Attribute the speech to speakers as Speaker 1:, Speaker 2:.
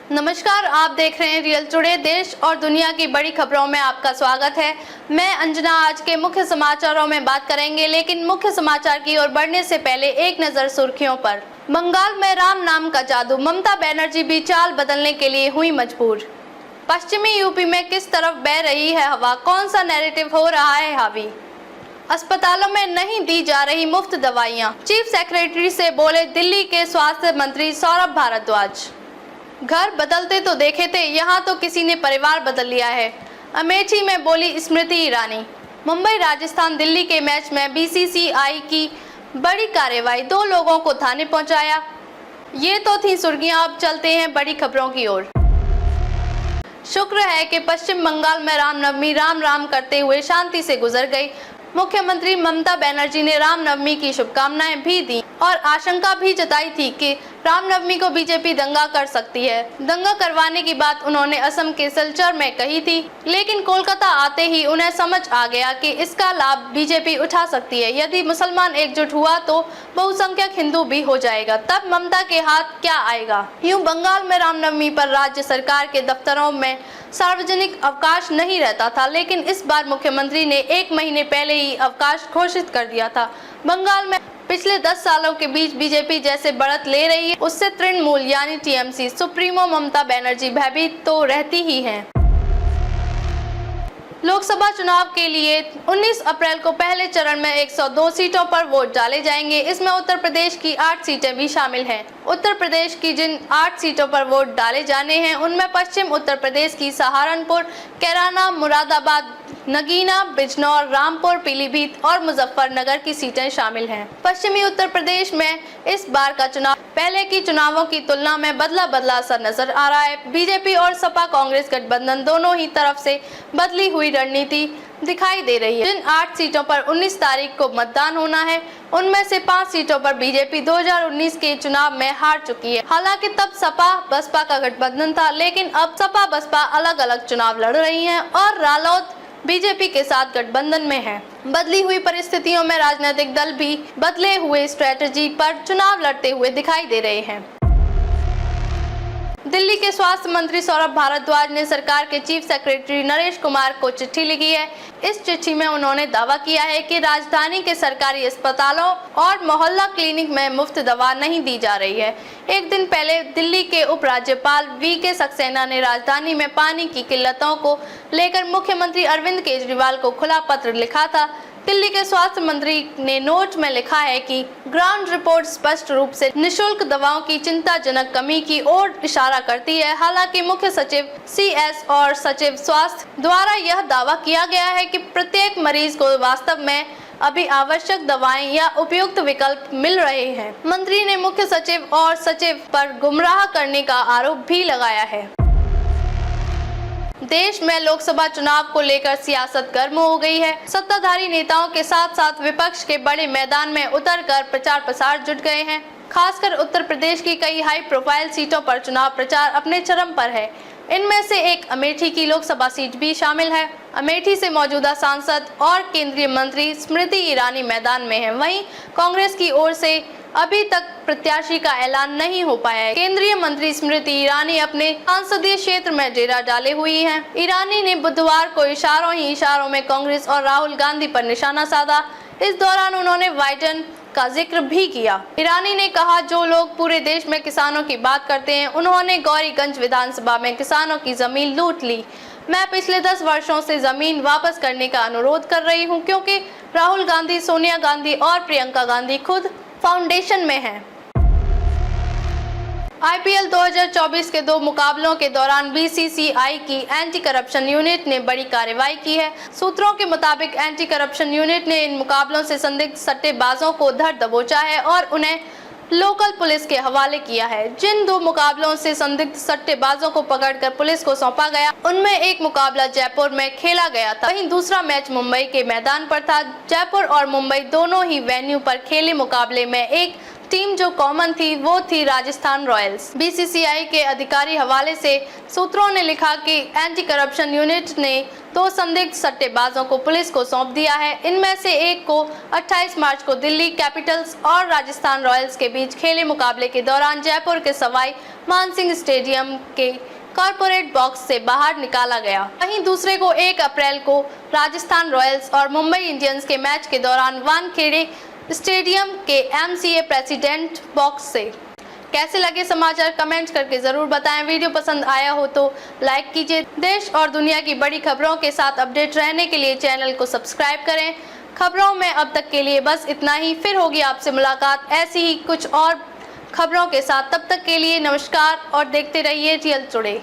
Speaker 1: नमस्कार, आप देख रहे हैं रियल टुडे। देश और दुनिया की बड़ी खबरों में आपका स्वागत है। मैं अंजना। आज के मुख्य समाचारों में बात करेंगे, लेकिन मुख्य समाचार की ओर बढ़ने से पहले एक नजर सुर्खियों पर। बंगाल में राम नाम का जादू, ममता बनर्जी भी चाल बदलने के लिए हुई मजबूर। पश्चिमी यूपी में किस तरफ बह रही है हवा, कौन सा नैरेटिव हो रहा है हावी। अस्पतालों में नहीं दी जा रही मुफ्त दवाइयां, चीफ सेक्रेटरी से बोले दिल्ली के स्वास्थ्य मंत्री सौरभ भारद्वाज। घर बदलते तो देखे थे, यहाँ तो किसी ने परिवार बदल लिया है, अमेठी में बोली स्मृति ईरानी। मुंबई राजस्थान दिल्ली के मैच में बीसीसीआई की बड़ी कार्रवाई, 2 लोगों को थाने पहुंचाया। ये तो थी सुर्खियां, अब चलते हैं बड़ी खबरों की ओर। शुक्र है कि पश्चिम बंगाल में रामनवमी राम राम करते हुए शांति से गुजर गई। मुख्यमंत्री ममता बनर्जी ने रामनवमी की शुभकामनाएं भी दी और आशंका भी जताई थी कि रामनवमी को बीजेपी दंगा कर सकती है। दंगा करवाने की बात उन्होंने असम के सिलचर में कही थी, लेकिन कोलकाता आते ही उन्हें समझ आ गया कि इसका लाभ बीजेपी उठा सकती है। यदि मुसलमान एकजुट हुआ तो बहुसंख्यक हिंदू भी हो जाएगा, तब ममता के हाथ क्या आएगा। यूं बंगाल में रामनवमी पर राज्य सरकार के दफ्तरों में सार्वजनिक अवकाश नहीं रहता था, लेकिन इस बार मुख्यमंत्री ने 1 महीने पहले ही अवकाश घोषित कर दिया था। बंगाल में पिछले 10 सालों के बीच बीजेपी जैसे बढ़त ले रही है, उससे तृणमूल यानी टीएमसी सुप्रीमो ममता बनर्जी भयभीत तो रहती ही हैं। लोकसभा चुनाव के लिए 19 अप्रैल को पहले चरण में 102 सीटों पर वोट डाले जाएंगे। इसमें उत्तर प्रदेश की 8 सीटें भी शामिल हैं। उत्तर प्रदेश की जिन 8 सीटों पर वोट डाले जाने हैं, उनमें पश्चिम उत्तर प्रदेश की सहारनपुर, कैराना, मुरादाबाद, नगीना, बिजनौर, रामपुर, पीलीभीत और मुजफ्फरनगर की सीटें शामिल हैं। पश्चिमी उत्तर प्रदेश में इस बार का चुनाव पहले की चुनावों की तुलना में बदला असर नजर आ रहा है। बीजेपी और सपा कांग्रेस गठबंधन दोनों ही तरफ से बदली हुई रणनीति दिखाई दे रही है। जिन 8 सीटों पर 19 तारीख को मतदान होना है, उनमें से 5 सीटों पर बीजेपी 2019 के चुनाव में हार चुकी है। हालांकि तब सपा बसपा का गठबंधन था, लेकिन अब सपा बसपा अलग अलग चुनाव लड़ रही हैं और रालोद बीजेपी के साथ गठबंधन में है। बदली हुई परिस्थितियों में राजनीतिक दल भी बदले हुए स्ट्रेटजी पर चुनाव लड़ते हुए दिखाई दे रहे हैं। दिल्ली के स्वास्थ्य मंत्री सौरभ भारद्वाज ने सरकार के चीफ सेक्रेटरी नरेश कुमार को चिट्ठी लिखी है। इस चिट्ठी में उन्होंने दावा किया है कि राजधानी के सरकारी अस्पतालों और मोहल्ला क्लिनिक में मुफ्त दवा नहीं दी जा रही है। एक दिन पहले दिल्ली के उपराज्यपाल वीके सक्सेना ने राजधानी में पानी की किल्लतों को लेकर मुख्यमंत्री अरविंद केजरीवाल को खुला पत्र लिखा था। दिल्ली के स्वास्थ्य मंत्री ने नोट में लिखा है कि ग्राउंड रिपोर्ट स्पष्ट रूप से निशुल्क दवाओं की चिंताजनक कमी की ओर इशारा करती है। हालांकि मुख्य सचिव सीएस और सचिव स्वास्थ्य द्वारा यह दावा किया गया है कि प्रत्येक मरीज को वास्तव में अभी आवश्यक दवाएं या उपयुक्त विकल्प मिल रहे हैं। मंत्री ने मुख्य सचिव और सचिव पर गुमराह करने का आरोप भी लगाया है। देश में लोकसभा चुनाव को लेकर सियासत गर्म हो गई है। सत्ताधारी नेताओं के साथ साथ विपक्ष के बड़े मैदान में उतरकर प्रचार प्रसार जुट गए हैं। खासकर उत्तर प्रदेश की कई हाई प्रोफाइल सीटों पर चुनाव प्रचार अपने चरम पर है। इनमें से एक अमेठी की लोकसभा सीट भी शामिल है। अमेठी से मौजूदा सांसद और केंद्रीय मंत्री स्मृति ईरानी मैदान में हैं। वहीं कांग्रेस की ओर से अभी तक प्रत्याशी का ऐलान नहीं हो पाया है। केंद्रीय मंत्री स्मृति ईरानी अपने संसदीय क्षेत्र में डेरा डाले हुई हैं। ईरानी ने बुधवार को इशारों में कांग्रेस और राहुल गांधी पर निशाना साधा। इस दौरान उन्होंने बाइडेन का जिक्र भी किया। ईरानी ने कहा, जो लोग पूरे देश में किसानों की बात करते हैं, उन्होंने गौरीगंज विधानसभा में किसानों की जमीन लूट ली। मैं पिछले 10 वर्षों से जमीन वापस करने का अनुरोध कर रही हूं, क्योंकि राहुल गांधी, सोनिया गांधी और प्रियंका गांधी खुद फाउंडेशन में हैं। आईपीएल 2024 के 2 मुकाबलों के दौरान बीसीसीआई की एंटी करप्शन यूनिट ने बड़ी कार्रवाई की है। सूत्रों के मुताबिक एंटी करप्शन यूनिट ने इन मुकाबलों से संदिग्ध सट्टेबाजों को धर दबोचा है और उन्हें लोकल पुलिस के हवाले किया है। जिन 2 मुकाबलों से संदिग्ध सट्टेबाजों को पकड़कर पुलिस को सौंपा गया, उनमें एक मुकाबला जयपुर में खेला गया था, वहीं दूसरा मैच मुंबई के मैदान पर था। जयपुर और मुंबई दोनों ही वेन्यू पर खेले मुकाबले में एक टीम जो कॉमन थी वो थी राजस्थान रॉयल्स। बीसीसीआई के अधिकारी हवाले से सूत्रों ने लिखा कि एंटी करप्शन यूनिट ने 2 संदिग्ध सट्टेबाजों को पुलिस को सौंप दिया है। इनमें से एक को 28 मार्च को दिल्ली कैपिटल्स और राजस्थान रॉयल्स के बीच खेले मुकाबले के दौरान जयपुर के सवाई मानसिंह स्टेडियम के कॉर्पोरेट बॉक्स से बाहर निकाला गया। वहीं दूसरे को 1 अप्रैल को राजस्थान रॉयल्स और मुंबई इंडियंस के मैच के दौरान वानखेड़े स्टेडियम के MCA प्रेसिडेंट बॉक्स से। कैसे लगे समाचार कमेंट करके जरूर बताएं। वीडियो पसंद आया हो तो लाइक कीजिए। देश और दुनिया की बड़ी खबरों के साथ अपडेट रहने के लिए चैनल को सब्सक्राइब करें। खबरों में अब तक के लिए बस इतना ही। फिर होगी आपसे मुलाकात ऐसी ही कुछ और खबरों के साथ। तब तक के लिए नमस्कार और देखते रहिए रियल टुडे।